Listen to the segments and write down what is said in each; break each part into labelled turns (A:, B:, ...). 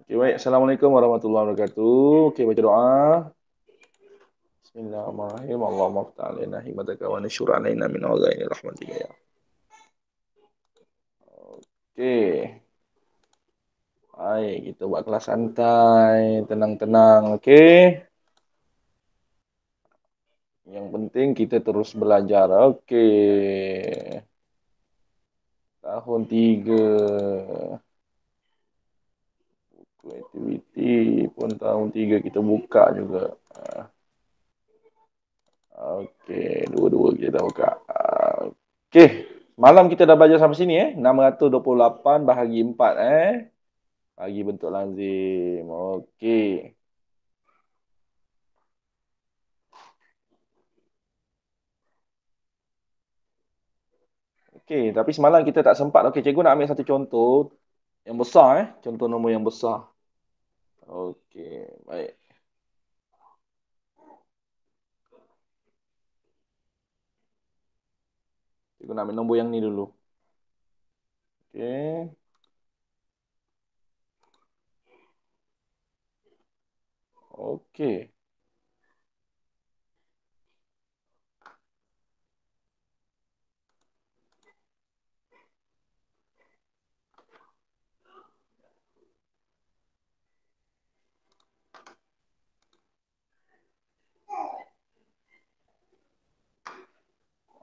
A: Oke, baik. Assalamualaikum warahmatullahi wabarakatuh. Oke, baca doa. Bismillahirrahmanirrahim. Allahumma ftah alaina hikmataka wa nashur alaina min ghairi rahmatika ya. Oke. Baik, kita buat kelas santai, tenang-tenang, oke? Yang penting kita terus belajar. Oke. Tahun 3. Aktiviti pun tahun 3 kita buka juga. Oke, dua-dua kita dah buka. Oke, malam kita dah belajar sampai sini 628 bahagi 4 bagi bentuk lazim. Oke. Oke, tapi semalam kita tak sempat. Okey, cikgu nak ambil satu contoh yang besar contoh nombor yang besar. Oke, baik. Cikgu nak ambil nombor yang ni dulu. Okey. Okey.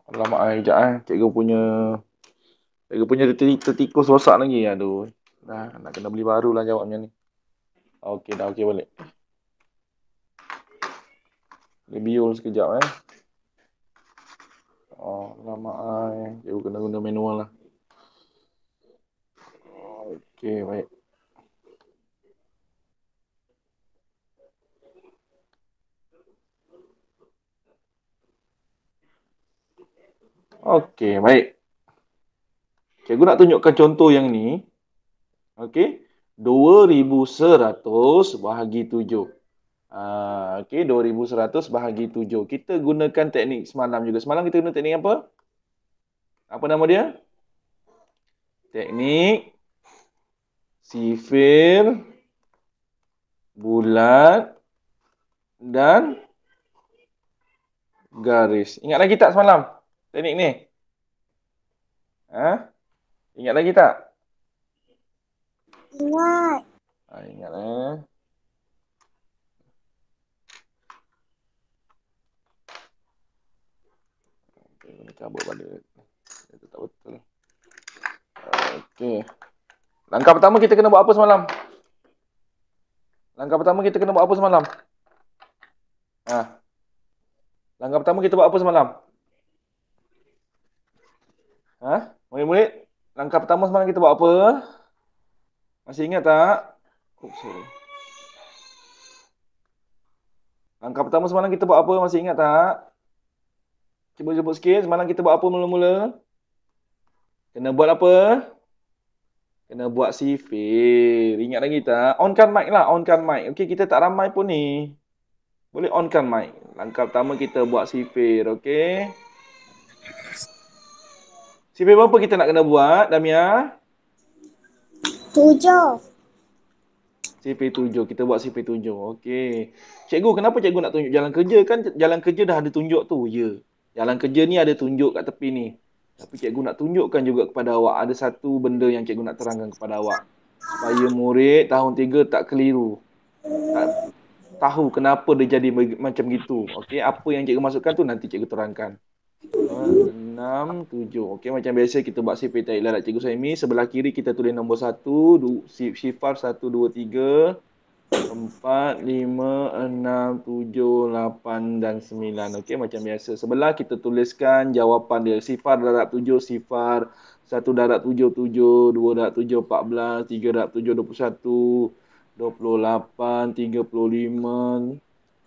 A: Alamak, sekejap Cikgu punya tertikus rosak lagi. Aduh. Dah, nak kena beli baru lah jawabnya ni. Okey, dah okey balik. Dia biol sekejap Oh, lama Cikgu kena guna manual lah. Okey, baik. Okey, baik. Cikgu nak tunjukkan contoh yang ni. Okey. 2100 bahagi 7. Okey, 2100 bahagi 7. Kita gunakan teknik semalam juga. Semalam kita guna teknik apa? Apa nama dia? Teknik sifir, bulat, dan garis. Ingat lagi tak semalam teknik ni? Ingat lagi tak?
B: Ingat.
A: Ingat Ini cabut balik. Itu tak betul. Okey. Langkah pertama kita kena buat apa semalam? Langkah pertama kita kena buat apa semalam? Langkah pertama kita buat apa semalam? Murid-murid, langkah pertama semalam kita buat apa? Masih ingat tak? Sorry. Langkah pertama semalam kita buat apa? Masih ingat tak? Cuba sebut sikit. Semalam kita buat apa mula-mula? Kena buat apa? Kena buat sifir. Ingat lagi tak? Onkan mic lah. Onkan mic. Okey, kita tak ramai pun ni. Boleh onkan mic. Langkah pertama kita buat sifir. Okey. Sifir berapa kita nak kena buat, Damia?
B: 7.
A: Sifir 7. Kita buat sifir 7. Okey. Cikgu, kenapa cikgu nak tunjuk jalan kerja? Kan jalan kerja dah ada tunjuk tu. Ya. Jalan kerja ni ada tunjuk kat tepi ni. Tapi cikgu nak tunjukkan juga kepada awak. Ada satu benda yang cikgu nak terangkan kepada awak. Supaya murid tahun 3 tak keliru. Tak tahu kenapa dia jadi macam gitu. Okey, apa yang cikgu masukkan tu nanti cikgu terangkan. 6, 7. Okey, macam biasa kita buat sifir tarik lalat cikgu Saimi. Sebelah kiri kita tulis nombor 1, sifar 1, 2, 3, 4, 5, 6, 7, 8 dan 9. Okey, macam biasa. Sebelah kita tuliskan jawapan dia. Sifar darab 7, sifar 1 darab 7, 7, 2 darab 7, 14, 3 darab 7, 21, 28, 35,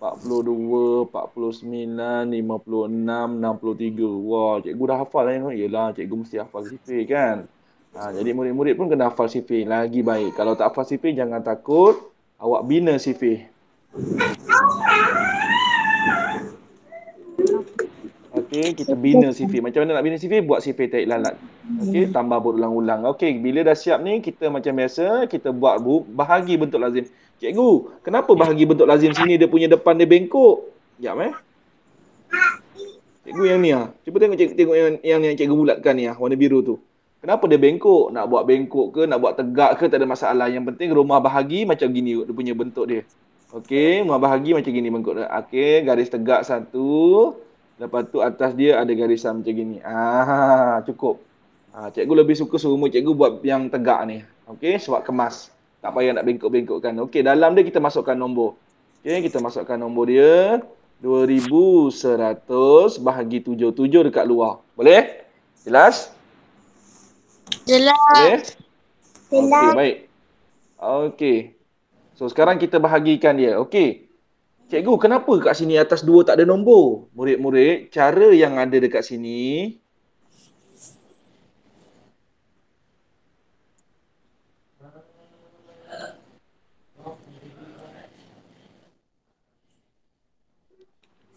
A: 42, 49, 56, 63. Wah, cikgu dah hafal lah. Yelah, cikgu mesti hafal sifir kan. Jadi murid-murid pun kena hafal sifir. Lagi baik. Kalau tak hafal sifir, jangan takut. Awak bina sifir. Okey, Okey, kita bina sifir. Macam mana nak bina sifir? Buat sifir tarik lalat. Okey, tambah berulang-ulang. Okey, bila dah siap ni, kita macam biasa, kita buat bahagi bentuk lazim. Cikgu, kenapa bahagi bentuk lazim sini dia punya depan dia bengkok? Sekejap Cikgu yang ni ah. Cuba tengok yang cikgu bulatkan ni ah, warna biru tu. Kenapa dia bengkok? Nak buat bengkok ke, nak buat tegak ke, tak ada masalah. Yang penting rumah bahagi macam gini dia punya bentuk dia. Okey, rumah bahagi macam gini bentuk dia. Okey, garis tegak satu. Lepas tu atas dia ada garisan macam gini. Cukup. Cikgu lebih suka suruh cikgu buat yang tegak ni. Okey, sebab kemas. Tak payah nak bengkok-bengkokkan. Okey, dalam dia kita masukkan nombor. Okey, kita masukkan nombor dia. 2100 bahagi 7. 7 dekat luar. Boleh? Jelas? Boleh?
B: Jelas.
A: Okey, baik. Okey. So, sekarang kita bahagikan dia. Okey. Cikgu, kenapa kat sini atas 2 tak ada nombor? Murid-murid, cara yang ada dekat sini.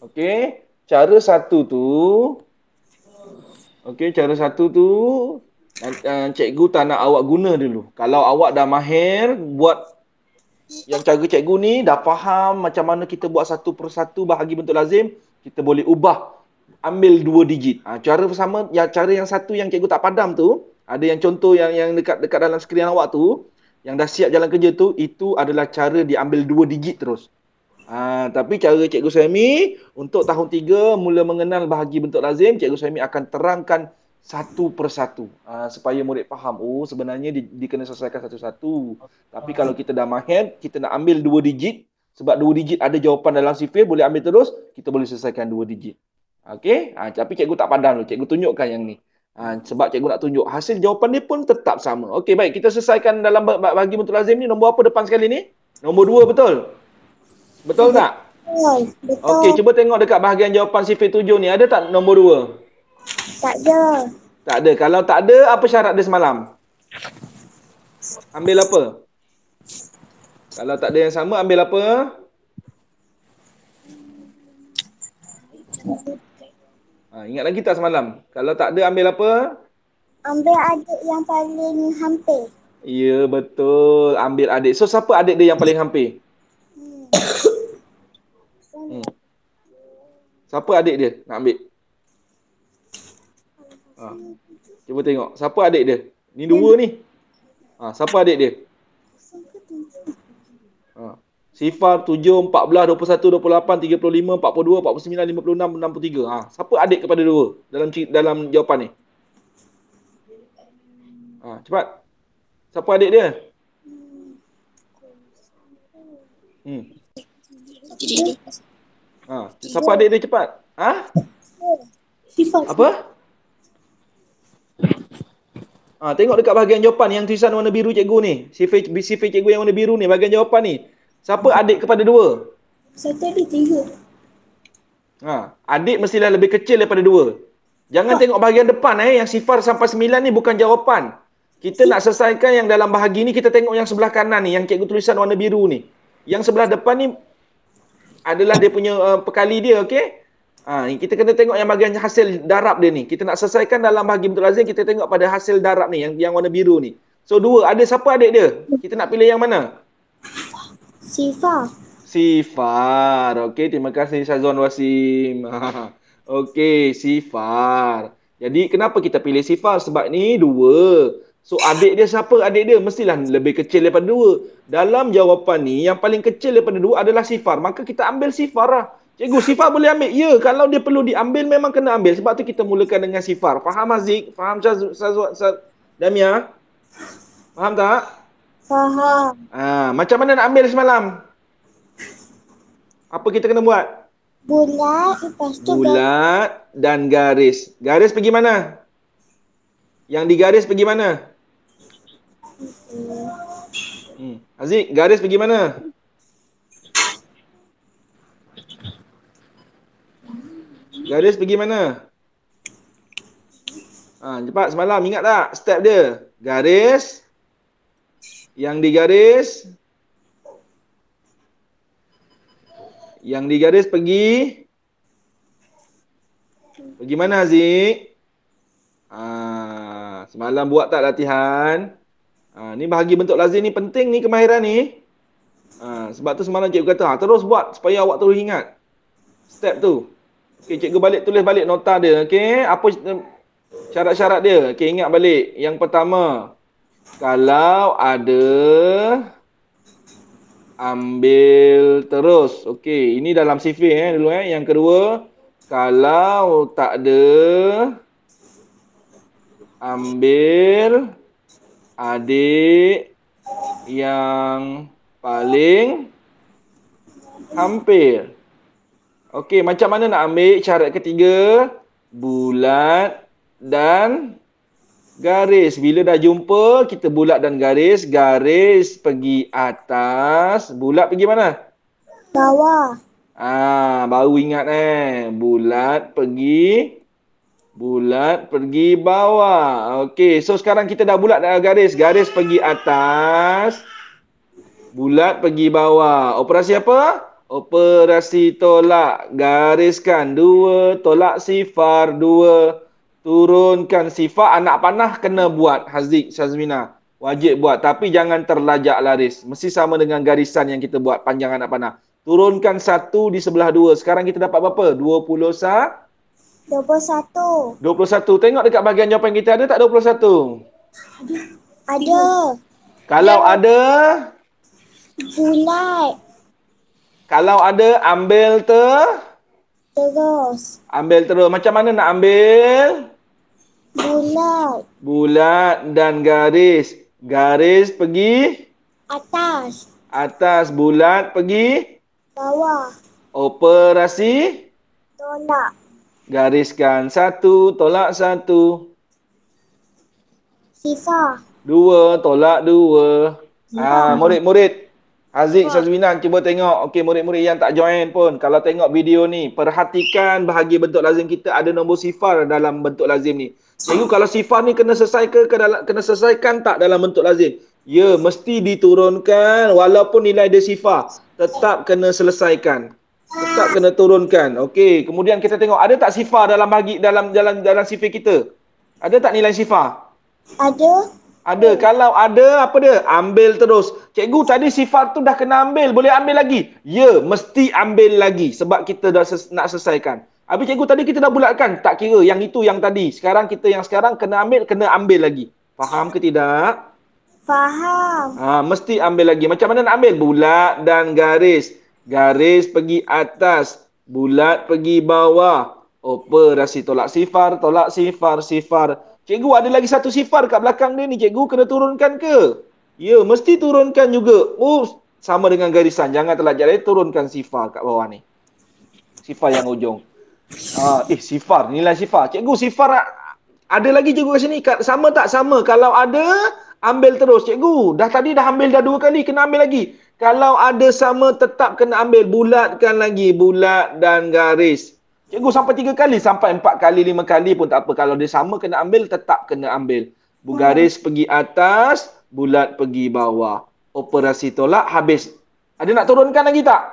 A: Okey, cara satu tu. Okey, cara satu tu cikgu tak nak awak guna dulu. Kalau awak dah mahir buat yang cara cikgu ni, dah faham macam mana kita buat satu persatu bahagi bentuk lazim, kita boleh ubah. Ambil 2 digit. Cara sama, cara yang satu yang cikgu tak padam tu, ada yang contoh yang dekat dalam skrin awak tu, yang dah siap jalan kerja tu, itu adalah cara diambil 2 digit terus. Tapi cara Cikgu Suhaimi untuk tahun 3 mula mengenal bahagi bentuk lazim, Cikgu Suhaimi akan terangkan satu persatu supaya murid faham. Oh, sebenarnya kena selesaikan satu-satu. Tapi kalau kita dah mahir, kita nak ambil 2 digit, sebab 2 digit ada jawapan dalam sifir, boleh ambil terus, kita boleh selesaikan 2 digit. Okey? Tapi cikgu tak padam dulu, cikgu tunjukkan yang ni. Sebab cikgu nak tunjuk hasil jawapan dia pun tetap sama. Okey, baik, kita selesaikan dalam bahagi bentuk lazim ni. Nombor apa depan sekali ni? Nombor 2, betul? Betul tak?
B: Betul.
A: Okey, cuba tengok dekat bahagian jawapan sifir 7 ni. Ada tak nombor 2?
B: Tak ada.
A: Tak ada. Kalau tak ada, apa syarat dia semalam? Ambil apa? Kalau tak ada yang sama, ambil apa? Ingat lagi tak semalam? Kalau tak ada, ambil apa?
B: Ambil adik yang paling hampir.
A: Ya, betul. Ambil adik. So, siapa adik dia yang paling hampir? Siapa adik dia nak ambil? Cuba tengok. Siapa adik dia? Ni 2 ni. Siapa adik dia? Sifar 7, 14, 21, 28, 35, 42, 49, 56, 63. Siapa adik kepada 2 dalam jawapan ni? Cepat. Siapa adik dia? Siapa adik dia, cepat?
B: Sifar.
A: Apa? Tengok dekat bahagian jawapan yang tulisan warna biru cikgu ni. Sifir cikgu yang warna biru ni, bahagian jawapan ni. Siapa adik kepada 2?
B: Satu adik 3.
A: Adik mestilah lebih kecil daripada 2. Jangan tengok bahagian depan yang sifar sampai 9 ni bukan jawapan. Kita nak selesaikan yang dalam bahagi ni, kita tengok yang sebelah kanan ni, yang cikgu tulisan warna biru ni. Yang sebelah depan ni adalah dia punya pekali dia, okey? Kita kena tengok yang bahagian hasil darab dia ni. Kita nak selesaikan dalam bahagi bentuk lazim, kita tengok pada hasil darab ni, yang warna biru ni. So 2, ada siapa adik dia? Kita nak pilih yang mana?
B: Sifar.
A: Sifar. Okey, terima kasih Syazwan Wasim. Okey, Sifar. Jadi kenapa kita pilih Sifar? Sebab ni 2. So adik dia siapa? Adik dia mestilah lebih kecil daripada 2. Dalam jawapan ni yang paling kecil daripada 2 adalah Sifar. Maka kita ambil Sifar lah. Cikgu, Sifar boleh ambil? Ya, kalau dia perlu diambil memang kena ambil. Sebab tu kita mulakan dengan Sifar. Faham Haziq? Faham Syazwan? Damia? Faham tak?
B: Faham.
A: Macam mana nak ambil semalam? Apa kita kena buat?
B: Bulat, lepas tu
A: bulat dan garis. Garis pergi mana? Yang digaris pergi mana? Aziz, garis pergi mana? Garis pergi mana? Cepat semalam, ingat tak step dia? Garis. Yang digaris. Yang digaris pergi Bagaimana Haziq? Semalam buat tak latihan? Ni bahagi bentuk lazim ni penting ni kemahiran ni. Sebab tu semalam cikgu kata, terus buat supaya awak terus ingat. Step tu. Okey, cikgu balik tulis balik nota dia. Okey, apa syarat-syarat dia? Okey, ingat balik. Yang pertama, kalau ada ambil terus. Okey, ini dalam sifir dulu Yang kedua, kalau tak ada ambil adik yang paling hampir. Okey, macam mana nak ambil syarat ketiga? Bulat dan garis. Bila dah jumpa, kita bulat dan garis. Garis pergi atas. Bulat pergi mana?
B: Bawah.
A: Baru ingat Bulat pergi bawah. Okey, so sekarang kita dah bulat dah garis. Garis pergi atas. Bulat pergi bawah. Operasi apa? Operasi tolak. Gariskan 2, tolak sifar 2. Turunkan sifar. Anak panah kena buat. Haziq, Syazmina. Wajib buat. Tapi jangan terlajak laris. Mesti sama dengan garisan yang kita buat. Panjang anak panah. Turunkan 1 di sebelah 2. Sekarang kita dapat berapa? 21. 21. Tengok dekat bahagian jawapan kita ada tak 21?
B: Ada.
A: Kalau ada,
B: Bulat.
A: kalau ada ambil
B: Terus.
A: ambil terus. Macam mana nak ambil?
B: Bulat.
A: Bulat dan garis. Garis pergi
B: Atas.
A: atas, bulat pergi
B: Bawah.
A: operasi.
B: Tolak.
A: Gariskan 1, tolak 1.
B: Sifar.
A: 2, tolak 2. Murid-murid. Haziq, Syazmina, cuba tengok. Okey, murid-murid yang tak join pun. Kalau tengok video ni, perhatikan bahagi bentuk lazim kita ada nombor sifar dalam bentuk lazim ni. Cikgu, kalau sifar ni kena selesaikan tak dalam bentuk lazim? Ya, mesti diturunkan walaupun nilai dia sifar. Tetap kena selesaikan. Tetap kena turunkan. Okey, kemudian kita tengok ada tak sifar dalam dalam sifir kita? Ada tak nilai sifar?
B: Ada.
A: Ada. Kalau ada, apa dia? Ambil terus. Cikgu, tadi sifar tu dah kena ambil. Boleh ambil lagi? Ya, mesti ambil lagi. Sebab kita dah nak selesaikan. Habis cikgu, tadi kita dah bulatkan. Tak kira. Yang itu yang tadi. Sekarang kita yang sekarang kena ambil lagi. Faham ke tidak?
B: Faham.
A: Mesti ambil lagi. Macam mana nak ambil? Bulat dan garis. Garis pergi atas. Bulat pergi bawah. Operasi tolak sifar, sifar. Cikgu, ada lagi satu sifar kat belakang dia ni. Cikgu, kena turunkan ke? Ya, mesti turunkan juga. Sama dengan garisan. Jangan terlajak lagi. Turunkan sifar kat bawah ni. Sifar yang ujung. Sifar. Nilai sifar. Cikgu, sifar ada lagi cikgu kat sini. Sama tak? Sama. Kalau ada, ambil terus. Cikgu, tadi dah ambil dah 2 kali. Kena ambil lagi. Kalau ada sama, tetap kena ambil. Bulatkan lagi. Bulat dan garis. Cikgu, sampai 3 kali, sampai 4 kali, 5 kali pun tak apa. Kalau dia sama kena ambil, tetap kena ambil. Garis pergi atas, bulat pergi bawah. Operasi tolak habis. Ada nak turunkan lagi tak?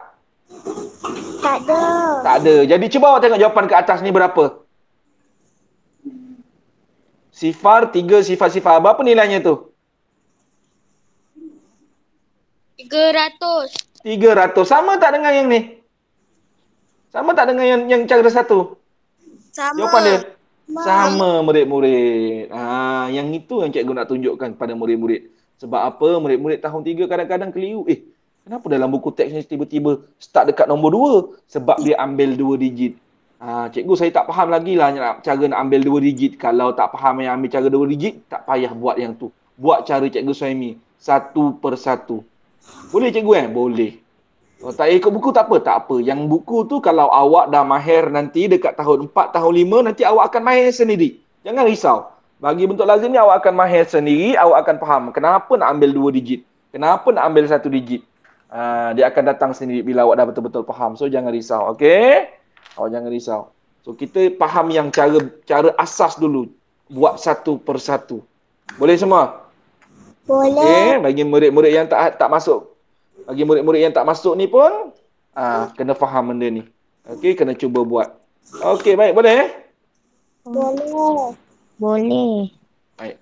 B: Tak ada.
A: Tak ada. Jadi cuba awak tengok jawapan ke atas ni berapa? Sifar, 3 sifar-sifar. Berapa nilainya tu?
B: 300.
A: 300. Sama tak dengan yang ni? Sama tak dengan yang cara 1?
B: Sama.
A: Jawapan dia? Sama, murid-murid. Yang itu yang cikgu nak tunjukkan kepada murid-murid. Sebab apa? Murid-murid tahun 3 kadang-kadang keliru. Kenapa dalam buku teks ni tiba-tiba start dekat nombor 2? Sebab dia ambil 2 digit. Cikgu, saya tak faham lagi lah cara nak ambil 2 digit. Kalau tak faham yang ambil cara 2 digit, tak payah buat yang tu. Buat cara cikgu Suhaimi. 1 per 1. Boleh cikgu Boleh. Tak ikut buku tak apa? Tak apa. Yang buku tu kalau awak dah mahir nanti dekat tahun 4, tahun 5, nanti awak akan mahir sendiri. Jangan risau. Bagi bentuk lazim ni awak akan mahir sendiri, awak akan faham kenapa nak ambil 2 digit. Kenapa nak ambil 1 digit. Dia akan datang sendiri bila awak dah betul-betul faham. So jangan risau. Okey? Awak jangan risau. So kita faham yang cara asas dulu. Buat 1 per 1. Boleh semua?
B: Boleh.
A: Bagi murid-murid yang tak masuk. Bagi murid-murid yang tak masuk ni pun kena faham benda ni. Okey, kena cuba buat. Okey, baik, boleh?
B: Boleh. Boleh.
A: Baik.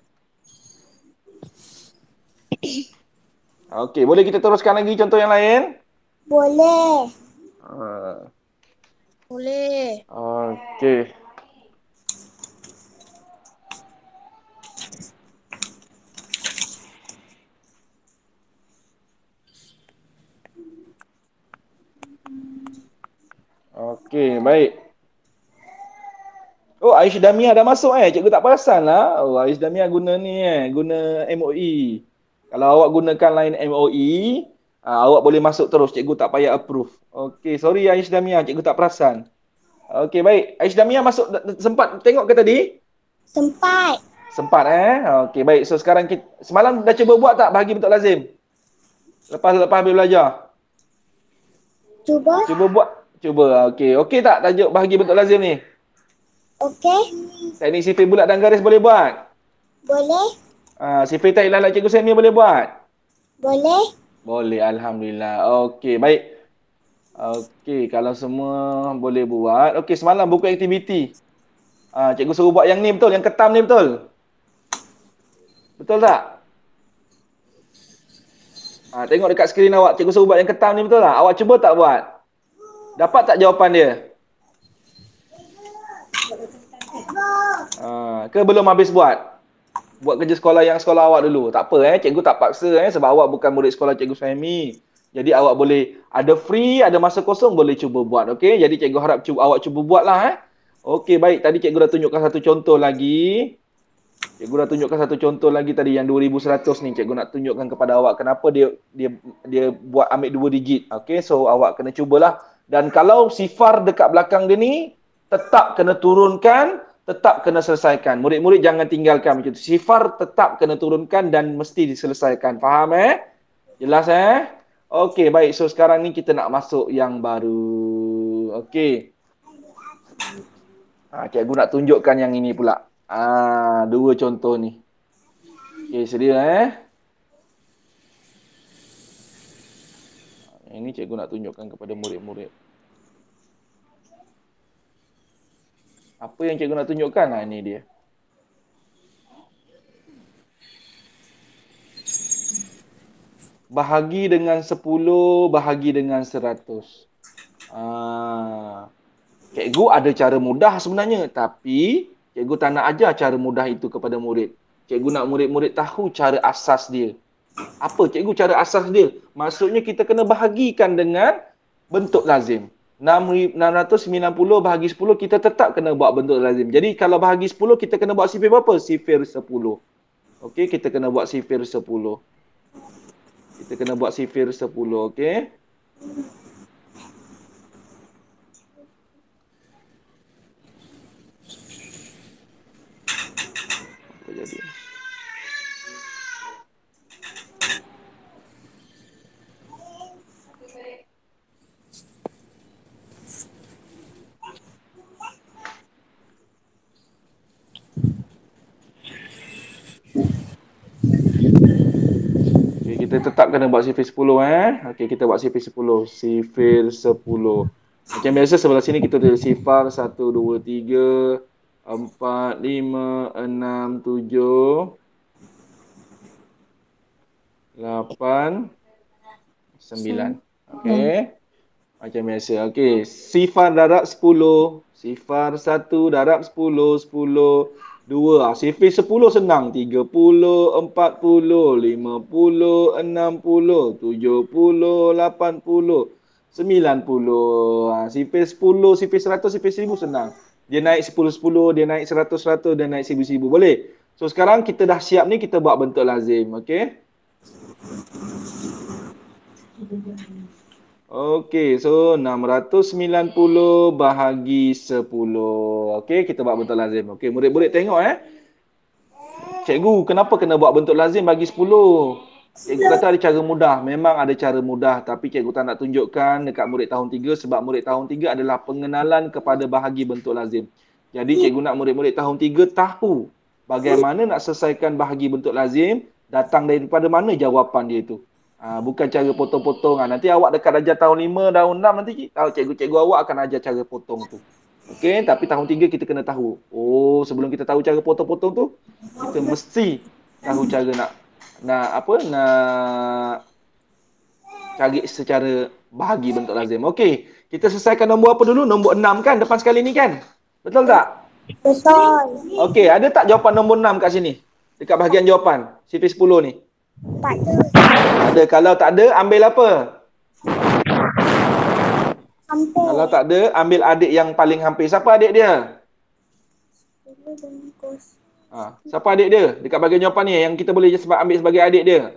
A: Okey, boleh kita teruskan lagi contoh yang lain?
B: Boleh.
A: Uh,
B: Boleh.
A: Okey. Okey, baik. Oh, Aish Damia dah masuk Cikgu tak perasan lah. Oh, Aish Damia guna ni guna MOE. Kalau awak gunakan line MOE, awak boleh masuk terus. Cikgu tak payah approve. Okey, sorry Aish Damia, cikgu tak perasan. Okey, baik. Aish Damia masuk sempat tengok ke tadi?
B: Sempat.
A: Sempat Okey, baik. So sekarang kita semalam dah cuba buat tak bahagi bentuk lazim? Lepas habis belajar.
B: Cuba.
A: Cuba buat. Cuba. Okey. Okey tak tajuk bahagi bentuk lazim ni?
B: Okey.
A: Teknik sifir bulat dan garis boleh buat?
B: Boleh.
A: Sifir tak ilalah cikgu Sami boleh buat?
B: Boleh.
A: Boleh, alhamdulillah. Okey, baik. Okey, kalau semua boleh buat. Okey, semalam buku aktiviti. Cikgu suruh buat yang ni betul, yang ketam ni betul? Betul tak? Tengok dekat skrin awak, cikgu suruh buat yang ketam ni betul tak? Awak cuba tak buat? Dapat tak jawapan dia? Ke belum habis buat? Buat kerja sekolah yang sekolah awak dulu. Tak apa cikgu tak paksa sebab awak bukan murid sekolah cikgu Fahmi. Jadi awak boleh ada free, ada masa kosong boleh cuba buat. Okey, jadi cikgu harap awak cuba buatlah Okey, baik. Tadi cikgu dah tunjukkan satu contoh lagi. Cikgu dah tunjukkan satu contoh lagi tadi yang 2100 ni. Cikgu nak tunjukkan kepada awak kenapa dia buat ambil 2 digit. Okey, so awak kena cubalah. Dan kalau sifar dekat belakang dia ni tetap kena turunkan, tetap kena selesaikan. Murid-murid jangan tinggalkan macam tu. Sifar tetap kena turunkan dan mesti diselesaikan. Faham Jelas Okey, baik. So sekarang ni kita nak masuk yang baru. Okey. Cikgu nak tunjukkan yang ini pula. Dua contoh ni. Okey, sedia Ini cikgu nak tunjukkan kepada murid-murid. Apa yang cikgu nak tunjukkan? Ini dia. Bahagi dengan 10, bahagi dengan 100. Cikgu ada cara mudah sebenarnya. Tapi, cikgu tak nak ajar cara mudah itu kepada murid. Cikgu nak murid-murid tahu cara asas dia. Apa cikgu cara asas dia? Maksudnya kita kena bahagikan dengan bentuk lazim. 690 bahagi 10, kita tetap kena buat bentuk lazim. Jadi kalau bahagi 10, kita kena buat sifir berapa? Sifir 10. Okey, kita kena buat sifir 10. Kita kena buat sifir 10, okey? Apa jadi? Kita tetap kena buat sifir 10 Okey, kita buat sifir 10. Sifir 10. Macam biasa sebelah sini kita tulis sifar 1 2 3 4 5 6 7 8 9. Okey. Macam biasa. Okey, sifar darab 10. Sifar 1 darab 10, 10 2. Sifir 10 senang. 30, 40, 50, 60, 70, 80, 90. Sifir 10, sifir 100, sifir 1000 senang. Dia naik 10, 10, dia naik 100, 100, dia naik 1000, 1000. Boleh? So sekarang kita dah siap ni, kita buat bentuk lazim. Okey? Okey, so 690 bahagi 10. Okey, kita buat bentuk lazim. Okey, murid-murid tengok Cikgu, kenapa kena buat bentuk lazim bagi 10? Cikgu kata ada cara mudah. Memang ada cara mudah, tapi cikgu tak nak tunjukkan dekat murid tahun 3 sebab murid tahun 3 adalah pengenalan kepada bahagi bentuk lazim. Jadi cikgu nak murid-murid tahun 3 tahu bagaimana nak selesaikan bahagi bentuk lazim, datang daripada mana jawapan dia itu. Bukan cara potong-potong. Nanti awak dekat darjah tahun 5, tahun 6, nanti cikgu-cikgu awak akan ajar cara potong tu. Okey, tapi tahun 3 kita kena tahu. Oh, sebelum kita tahu cara potong-potong tu, kita mesti tahu cara nak cari secara bahagi bentuk lazim. Okey, kita selesaikan nombor apa dulu? Nombor 6 kan depan sekali ni kan? Betul tak?
B: Betul.
A: Okey, ada tak jawapan nombor 6 kat sini? Dekat bahagian jawapan, CP10 ni.
B: Tak ada.
A: Ada. Kalau tak ada, ambil apa?
B: Hampir.
A: Kalau tak ada, ambil adik yang paling hampir. Siapa adik dia? Siapa adik dia? Dekat bahagian jawapan ni yang kita boleh ambil sebagai adik dia.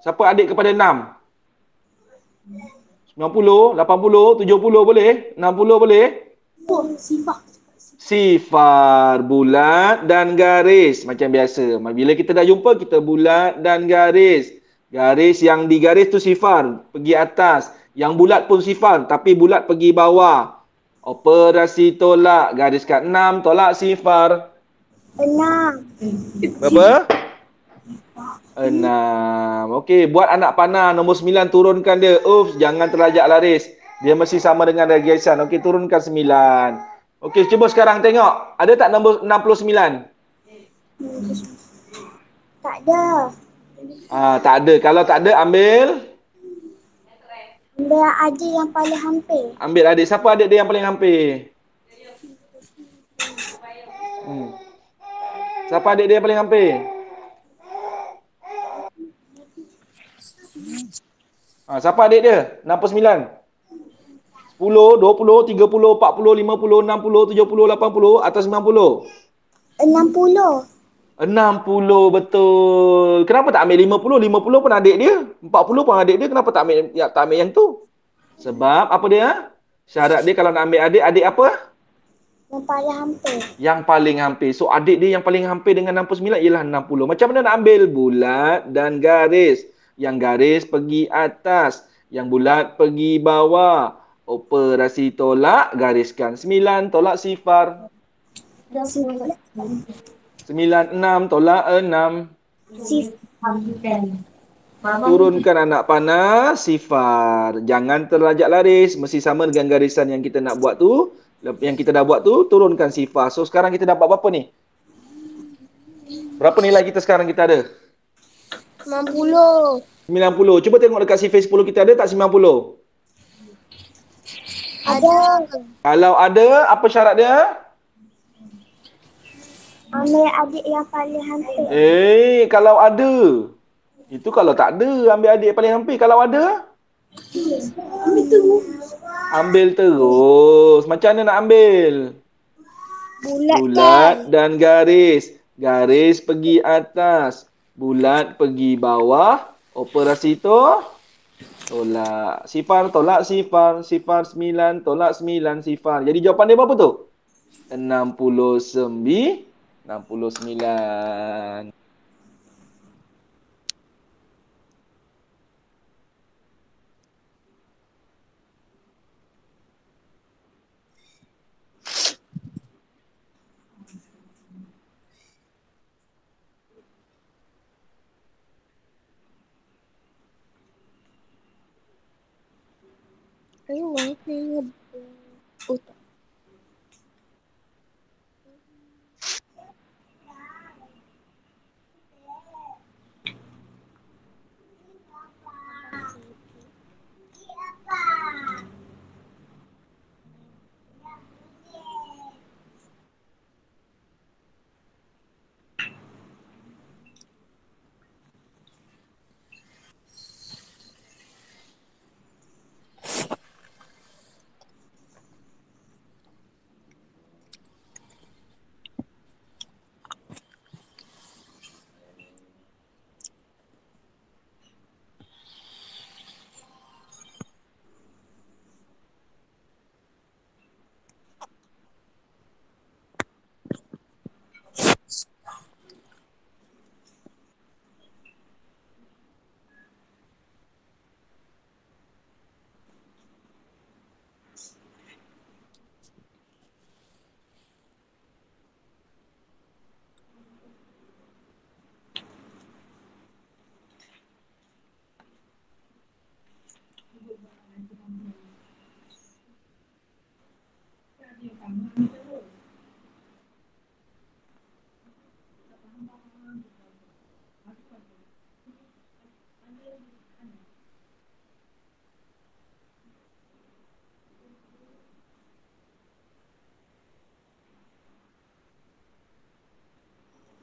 A: Siapa adik kepada 6? 90, 80, 70 boleh? 60 boleh? Sifar, bulat dan garis. Macam biasa. Bila kita dah jumpa, kita bulat dan garis. Garis yang digaris tu sifar, pergi atas. Yang bulat pun sifar, tapi bulat pergi bawah. Operasi tolak. Garis kat 6, tolak sifar.
B: 6.
A: Berapa? 6. Okey, buat anak panah nombor 9 turunkan dia. Oops, jangan terlajak laris. Dia mesti sama dengan garisan. Okey, turunkan 9. Okey, cuba sekarang tengok. Ada tak nombor 69?
B: Tak ada.
A: Tak ada. Kalau tak ada, ambil.
B: Ambil adik yang paling hampir.
A: Ambil adik. Siapa adik dia yang paling hampir? Siapa adik dia yang paling hampir? Siapa adik dia? 69. 10, 20, 30, 40, 50, 60, 70, 80 atau 90?
B: 60.
A: 60 betul. Kenapa tak ambil 50? 50 pun adik dia. 40 pun adik dia. Kenapa tak ambil yang tu? Sebab apa dia? Syarat dia kalau nak ambil adik, adik apa?
B: Yang paling hampir.
A: Yang paling hampir. So adik dia yang paling hampir dengan 69 ialah 60. Macam mana nak ambil? Bulat dan garis. Yang garis pergi atas. Yang bulat pergi bawah. Operasi tolak, gariskan 9, tolak sifar. 96, tolak 6. Turunkan anak panah, sifar. Jangan terlajak laris. Mesti sama dengan garisan yang kita nak buat tu. Yang kita dah buat tu, turunkan sifar. So sekarang kita dapat berapa ni? Berapa nilai kita sekarang kita ada?
B: 90.
A: 90. Cuba tengok dekat CV 10 kita ada tak 90?
B: Ada.
A: Kalau ada, apa syarat dia?
B: Ambil adik yang paling hampir.
A: Kalau ada. Itu kalau tak ada, ambil adik yang paling hampir. Kalau ada?
B: Ambil terus.
A: Ambil terus. Macam mana nak ambil? Bulat dan garis. Garis pergi atas. Bulat pergi bawah. Operasi tu tolak. Sifar tolak sifar. Sifar 9 tolak 9 sifar. Jadi jawapan dia berapa tu? 69. 69.
B: Ayo, mana?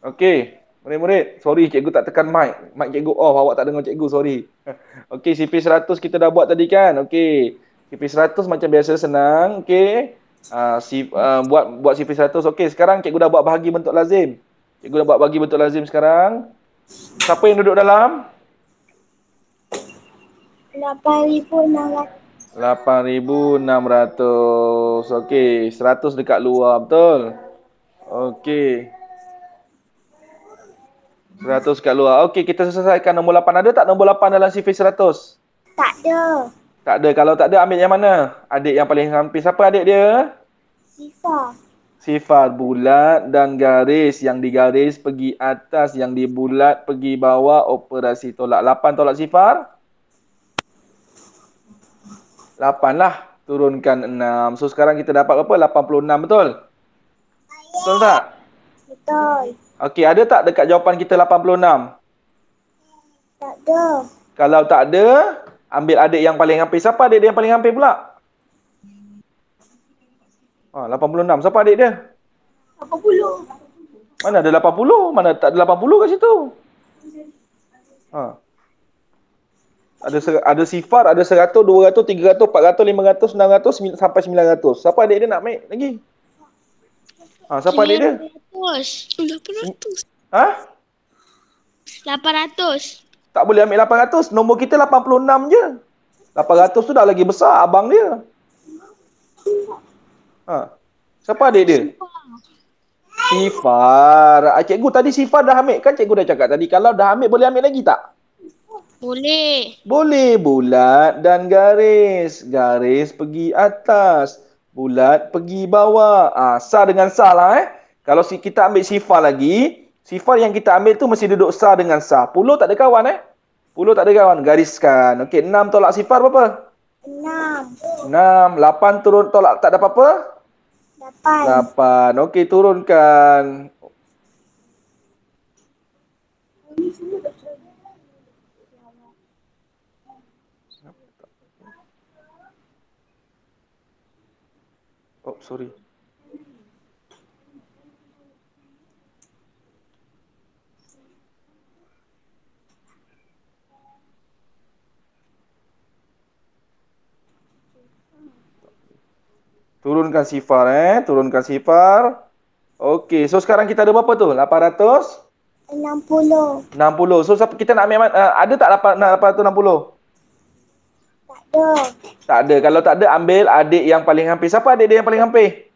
A: Okey. Murid-murid, sorry cikgu tak tekan mic. Mic cikgu off, awak tak dengar cikgu, sorry. Okey, CP100 kita dah buat tadi kan? Okey. CP100 macam biasa senang, okey. Buat CP100. Okey, sekarang cikgu dah buat bahagi bentuk lazim. Cikgu dah buat bahagi bentuk lazim sekarang. Siapa yang duduk dalam?
B: 8,600.
A: 8,600. Okey, 100 dekat luar, betul? Okey. 100 kat luar. Okey, kita selesaikan nombor 8. Ada tak nombor 8 dalam CV 100?
B: Tak ada.
A: Tak ada. Kalau tak ada, ambil yang mana? Adik yang paling hampir. Siapa adik dia?
B: Sifar.
A: Sifar. Bulat dan garis. Yang digaris pergi atas. Yang dibulat pergi bawah. Operasi tolak. 8 tolak sifar? 8 lah. Turunkan 6. So, sekarang kita dapat berapa? 86, betul? Betul tak?
B: Betul.
A: Okey, ada tak dekat jawapan kita 86?
B: Tak ada.
A: Kalau tak ada, ambil adik yang paling hampir. Siapa adik dia yang paling hampir pula? 86. Siapa adik dia?
B: 80.
A: Mana ada 80? Mana tak ada 80 kat situ? Ada sifar, ada 100, 200, 300, 400, 500, 600, sampai 900. Siapa adik dia nak ambil lagi? Siapa adik dia?
B: 800.
A: Ha?
B: 800.
A: Tak boleh ambil 800. Nombor kita 86 je. 800 tu dah lagi besar abang dia. Siapa adik dia? Sifar. Cikgu tadi Sifar dah ambil kan? Cikgu dah cakap tadi. Kalau dah ambil, boleh ambil lagi tak?
B: Boleh.
A: Boleh. Bulat dan garis. Garis pergi atas. Bulat pergi bawah. Sar dengan sar lah. Kalau kita ambil sifar lagi, sifar yang kita ambil tu mesti duduk sar dengan sar. Puluh tak ada kawan Puluh tak ada kawan. Gariskan. Okey, 6 tolak sifar berapa?
B: 6.
A: 6. 8 turun tolak tak ada apa-apa? 8. Okey, turunkan. Oh, sorry. Turunkan sifar turunkan sifar. Okey, so sekarang kita ada berapa tu? 800?
B: 60.
A: 60. So kita nak ambil ada tak 860?
B: Tak ada.
A: Tak ada. Kalau tak ada, ambil adik yang paling hampir. Siapa adik dia yang paling hampir?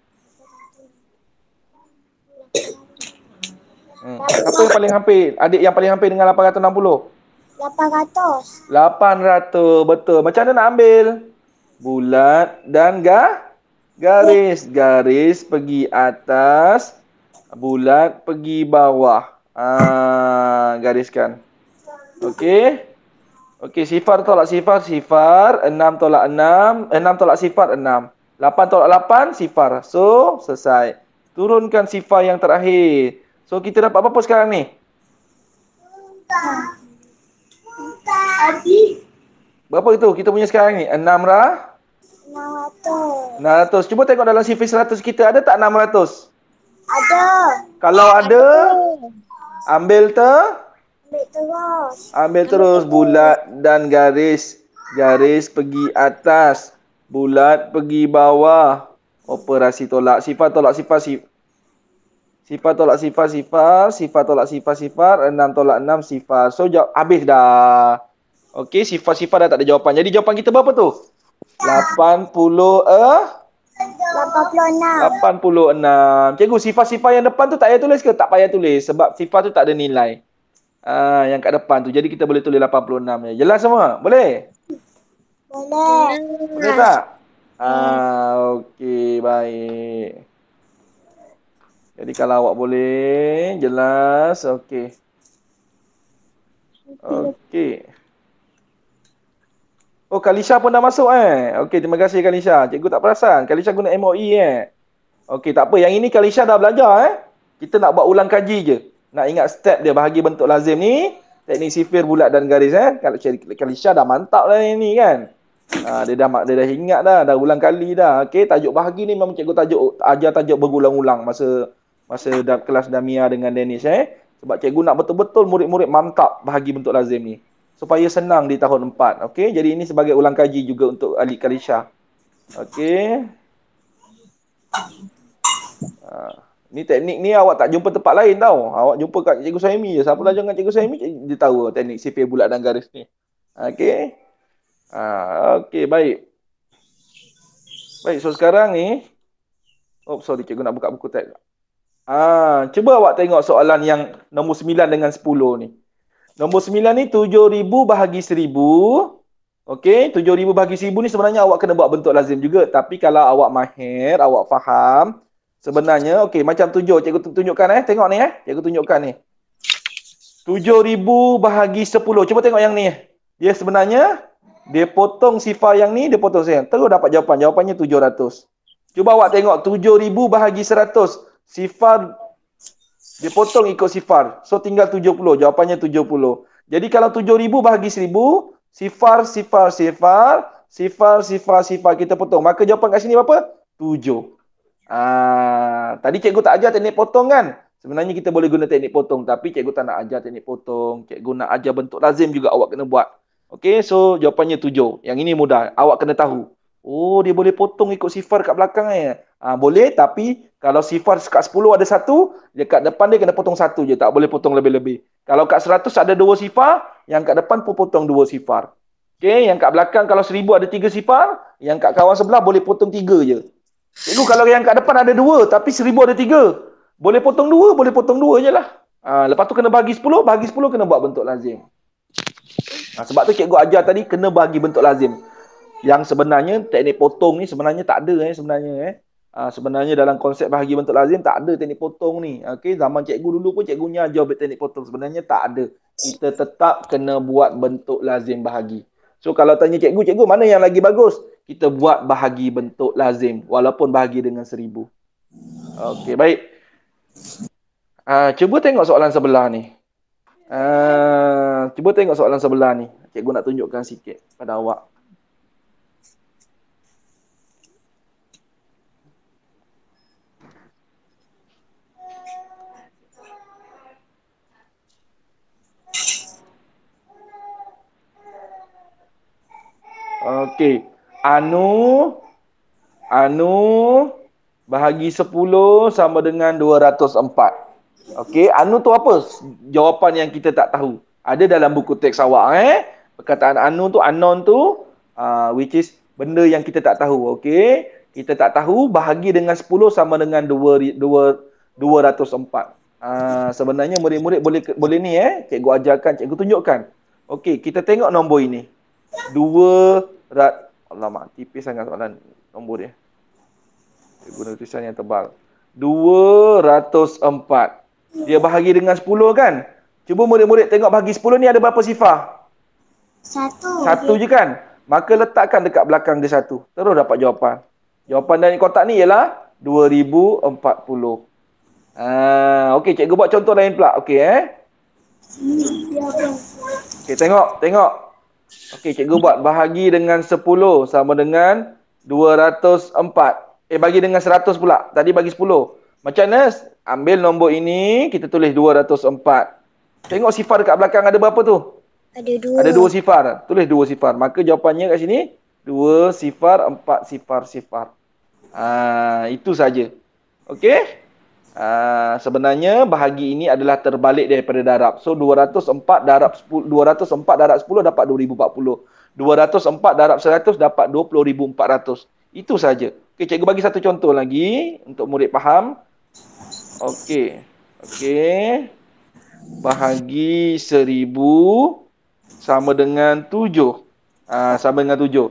A: Siapa yang paling hampir? Adik yang paling hampir dengan 860?
B: 800.
A: 800. Betul. Macam mana nak ambil? Bulat dan garis. Garis pergi atas. Bulat pergi bawah. Gariskan. Okey. Okey, sifar tolak sifar, sifar. 6 tolak 6. 6 tolak sifar, 6. 8 tolak 8, sifar. So, selesai. Turunkan sifar yang terakhir. So, kita dapat apa sekarang ni? Berapa itu kita punya sekarang ni? 600. 600. Cuba tengok dalam CV 100 kita. Ada tak 600?
B: Ada.
A: Kalau ada, ambil
B: terus.
A: Ambil terus. Bulat dan garis. Garis pergi atas. Bulat pergi bawah. Operasi tolak sifar, tolak sifar, sifar tolak sifar, sifar. Sifar tolak sifar, sifar. 6 tolak 6, sifar. So, habis dah. Okey, sifar-sifar dah tak ada jawapan. Jadi, jawapan kita berapa tu? 86. 86. Cikgu, sifar-sifar yang depan tu tak payah tulis ke? Tak payah tulis. Sebab sifar tu tak ada nilai. Yang kat depan tu. Jadi kita boleh tulis 86 je. Jelas semua? Boleh?
B: Boleh.
A: Boleh tak? Okey, baik. Jadi kalau awak boleh, jelas. Okey. Okey. Oh, Kalisha pun dah masuk Okey, terima kasih Kalisha. Cikgu tak perasan. Kalisha guna MOE Okey, tak apa. Yang ini Kalisha dah belajar Kita nak buat ulang kaji je. Nak ingat step dia bahagi bentuk lazim ni. Teknik sifir, bulat dan garis Kalau Kalisha dah mantap dah ni kan. Dia dah ingat dah ulang kali dah. Okey, tajuk bahagi ni memang cikgu ajar tajuk berulang-ulang masa masa kelas Damia dengan Dennis sebab cikgu nak betul-betul murid-murid mantap bahagi bentuk lazim ni supaya senang di tahun 4. Okey, jadi ini sebagai ulang kaji juga untuk ahli Kalisha. Okey. Ni teknik ni awak tak jumpa tempat lain tau. Awak jumpa kat Cikgu Suhaimi je. Siapa belajar dengan Cikgu Suhaimi, dia tahu teknik sipir bulat dan garis ni. Okey. Okey, baik. Baik, so sekarang ni sorry, cikgu nak buka buku teks. Cuba awak tengok soalan yang nombor 9 dengan 10 ni. Nombor 9 ni 7,000 bahagi 1,000. Okey, 7,000 bahagi 1,000 ni sebenarnya awak kena buat bentuk lazim juga. Tapi kalau awak mahir, awak faham, sebenarnya, okey, macam 7. Cikgu tunjukkan Tengok ni Cikgu tunjukkan ni. 7,000 bahagi 10. Cuba tengok yang ni. Dia sebenarnya, dia potong sifar yang ni, dia potong sayang. Terus dapat jawapan. Jawapannya 700. Cuba awak tengok 7,000 bahagi 100. Sifar dia potong ikut sifar. So tinggal 70. Jawapannya 70. Jadi kalau 7,000 bahagi 1,000, sifar kita potong. Maka jawapan kat sini berapa? 7. Tadi cikgu tak ajar teknik potong kan? Sebenarnya kita boleh guna teknik potong, tapi cikgu tak nak ajar teknik potong. Cikgu nak ajar bentuk lazim juga awak kena buat. Okey, so jawapannya 7. Yang ini mudah. Awak kena tahu. Oh, dia boleh potong ikut sifar kat belakang boleh, tapi kalau sifar kat 10 ada 1, dekat depan dia kena potong 1 je. Tak boleh potong lebih-lebih. Kalau kat 100 ada 2 sifar, yang kat depan pun potong 2 sifar. Okey, yang kat belakang kalau 1,000 ada 3 sifar, yang kat kawan sebelah boleh potong 3 je. Cikgu, kalau yang kat depan ada 2, tapi 1,000 ada 3. Boleh potong 2 je lah. Lepas tu kena bagi 10 kena buat bentuk lazim. Sebab tu cikgu ajar tadi kena bagi bentuk lazim. Yang sebenarnya teknik potong ni sebenarnya tak ada sebenarnya. Sebenarnya dalam konsep bahagi bentuk lazim tak ada teknik potong ni. Okey, zaman cikgu dulu pun cikgunya ajar teknik potong, sebenarnya tak ada. Kita tetap kena buat bentuk lazim bahagi. So kalau tanya cikgu mana yang lagi bagus? Kita buat bahagi bentuk lazim walaupun bahagi dengan 1,000. Okey, baik. Cuba tengok soalan sebelah ni. Cuba tengok soalan sebelah ni. Cikgu nak tunjukkan sikit pada awak. Okey. Anu bahagi 10 sama dengan 204. Okey, anu tu apa? Jawapan yang kita tak tahu. Ada dalam buku teks awak Perkataan anu tu, unknown tu, which is benda yang kita tak tahu. Okey, kita tak tahu bahagi dengan 10 sama dengan 204. Sebenarnya murid-murid boleh ni cikgu ajarkan, cikgu tunjukkan. Okey, kita tengok nombor ini. Alamak, tipis sangat soalan nombor dia. Cikgu guna tulisan yang tebal. 204. Dia bahagi dengan 10 kan? Cuba murid-murid tengok bahagi 10 ni ada berapa sifar?
B: 1.
A: 1 je kan? Maka letakkan dekat belakang dia 1. Terus dapat jawapan. Jawapan dari kotak ni ialah 2040. Okey, cikgu buat contoh lain pula. Okey Okey, tengok. Okey, cikgu buat bahagi dengan 10 sama dengan 204. Bagi dengan 100 pula. Tadi bagi 10. Macam mana? Ambil nombor ini, kita tulis 204. Tengok sifar dekat belakang ada berapa tu?
B: Ada 2.
A: Ada 2 sifar. Tulis 2 sifar. Maka jawapannya kat sini 2 sifar, 4 sifar. Itu saja. Okey? Sebenarnya bahagi ini adalah terbalik daripada darab. So 204 darab 10 dapat 2040. 204 darab 100 dapat 20,400. Itu saja. Okey, cikgu bagi satu contoh lagi untuk murid faham. Okey. Bahagi 1,000 sama dengan 7. Sama dengan 7.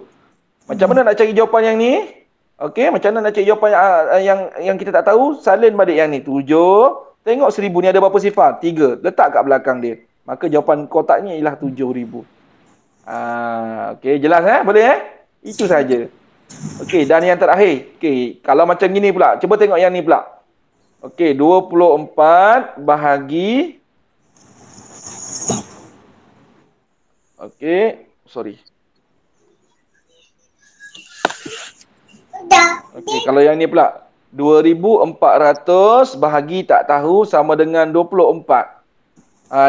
A: Macam mana nak cari jawapan yang ni? Okey, macam mana nak cari jawapan yang kita tak tahu? Salin balik yang ni. 7. Tengok 1,000 ni ada berapa sifar? 3. Letak kat belakang dia. Maka jawapan kotaknya ialah 7,000. Okey, jelas Boleh Itu saja. Okey, dan yang terakhir. Okey, kalau macam gini pula. Cuba tengok yang ni pula. Okey, 24 bahagi... Okey, sorry. Okey, kalau yang ni pula. 2,400 bahagi tak tahu sama dengan 24.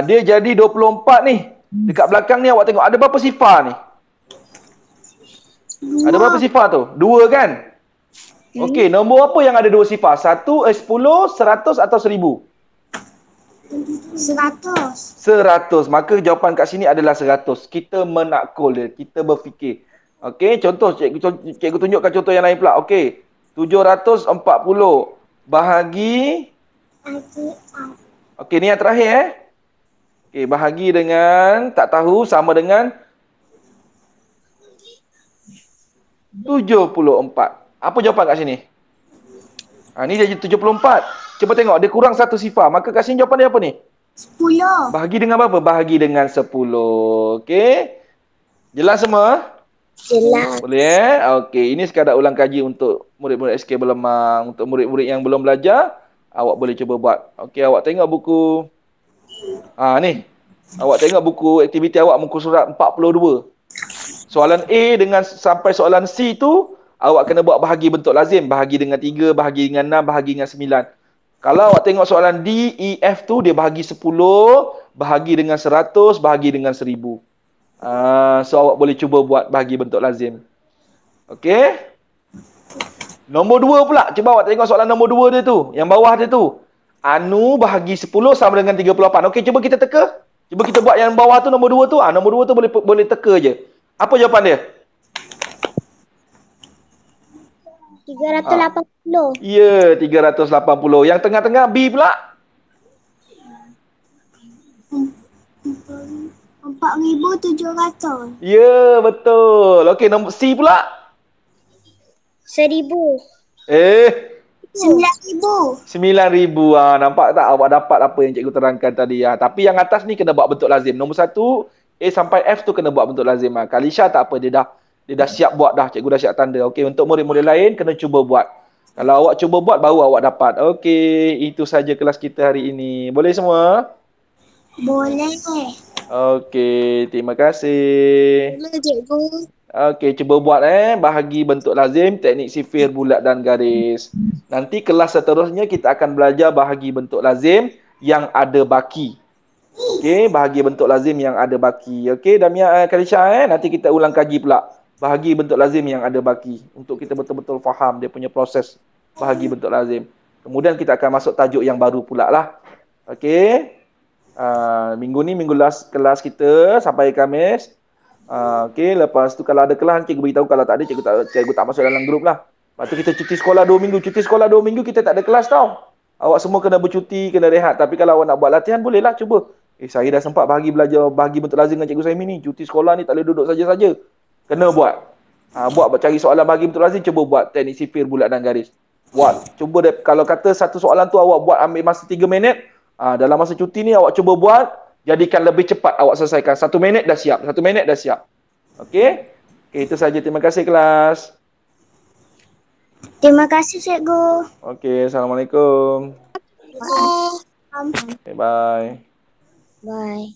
A: Dia jadi 24 ni. Dekat belakang ni awak tengok ada berapa sifar ni? Ada berapa
B: 2.
A: sifar tu? 2 kan? Okey, nombor apa yang ada 2 sifar? 10, 100 atau 1000?
B: 100.
A: 100. Maka jawapan kat sini adalah 100. Kita menakul dia. Kita berfikir. Okey, contoh cikgu tunjukkan contoh yang lain pula. Okey. 740 bahagi okey, ni yang terakhir Okey, bahagi dengan tak tahu sama dengan 74. Apa jawapan kat sini? Ni jadi 74. Cuba tengok, dia kurang satu sifar. Maka kat sini jawapan dia apa ni?
B: 10.
A: Bahagi dengan apa? Bahagi dengan 10. Okey. Jelas semua?
B: Jelas.
A: Boleh Okey, ini sekadar ulang kaji untuk murid-murid SK Berlemang. Untuk murid-murid yang belum belajar, awak boleh cuba buat. Okey, awak tengok buku. Ni. Awak tengok buku aktiviti awak muka surat 42. Soalan A dengan sampai soalan C tu, awak kena buat bahagi bentuk lazim. Bahagi dengan 3, bahagi dengan 6, bahagi dengan 9. Kalau awak tengok soalan D, E, F tu, dia bahagi 10, bahagi dengan 100, bahagi dengan 1000. So awak boleh cuba buat bahagi bentuk lazim. Okey. Nombor 2 pula. Cuba awak tengok soalan nombor 2 dia tu. Yang bawah dia tu. Anu bahagi 10 sama dengan 38. Okey, cuba kita teka. Cuba kita buat yang bawah tu nombor 2 tu. Nombor 2 tu boleh teka je. Apa jawapan dia?
B: 380.
A: Ya, 380. Yang tengah-tengah B pula?
B: 4,700.
A: Ya, betul. Okey, nombor C pula?
B: 1,000. 9,000.
A: 9,000. Nampak tak awak dapat apa yang cikgu terangkan tadi? Tapi yang atas ni kena buat bentuk lazim. Nombor 1, A sampai F tu kena buat bentuk lazim. Kalisha tak apa, dia dah siap buat dah. Cikgu dah siap tanda. Okey, untuk murid-murid lain kena cuba buat. Kalau awak cuba buat, baru awak dapat. Okey, itu saja kelas kita hari ini. Boleh semua?
B: Boleh.
A: Okey, terima kasih.
B: Boleh, cikgu.
A: Okey, cuba buat bahagi bentuk lazim, teknik sifir, bulat dan garis. Nanti kelas seterusnya kita akan belajar bahagi bentuk lazim yang ada baki. Okey, bahagi bentuk lazim yang ada baki. Okey, Damia, Kalisha, nanti kita ulang kaji pula. Bahagi bentuk lazim yang ada baki. Untuk kita betul-betul faham dia punya proses bahagi bentuk lazim. Kemudian kita akan masuk tajuk yang baru pula lah. Okey. Minggu ni minggu last kelas kita sampai Khamis. Okey, lepas tu kalau ada kelas cikgu beritahu, kalau tak ada cikgu tak masuk dalam grup lah. Lepas tu kita cuti sekolah 2 minggu. Cuti sekolah 2 minggu kita tak ada kelas tau. Awak semua kena bercuti, kena rehat. Tapi kalau awak nak buat latihan, bolehlah cuba. Saya dah sempat bahagi bentuk lazim dengan cikgu Saimi ni. Cuti sekolah ni tak boleh duduk saja-saja. Kena buat. Buat cari soalan bahagi bentuk lazim, cuba buat teknik sifir, bulat dan garis. Buat. Cuba kalau kata satu soalan tu awak buat ambil masa 3 minit, dalam masa cuti ni awak cuba buat, jadikan lebih cepat awak selesaikan. 1 minit dah siap. 1 minit dah siap. Okey? Okey, itu saja. Terima kasih kelas.
B: Terima kasih, cikgu.
A: Okey, Assalamualaikum.
B: Bye.
A: Okay, bye.
B: Bye.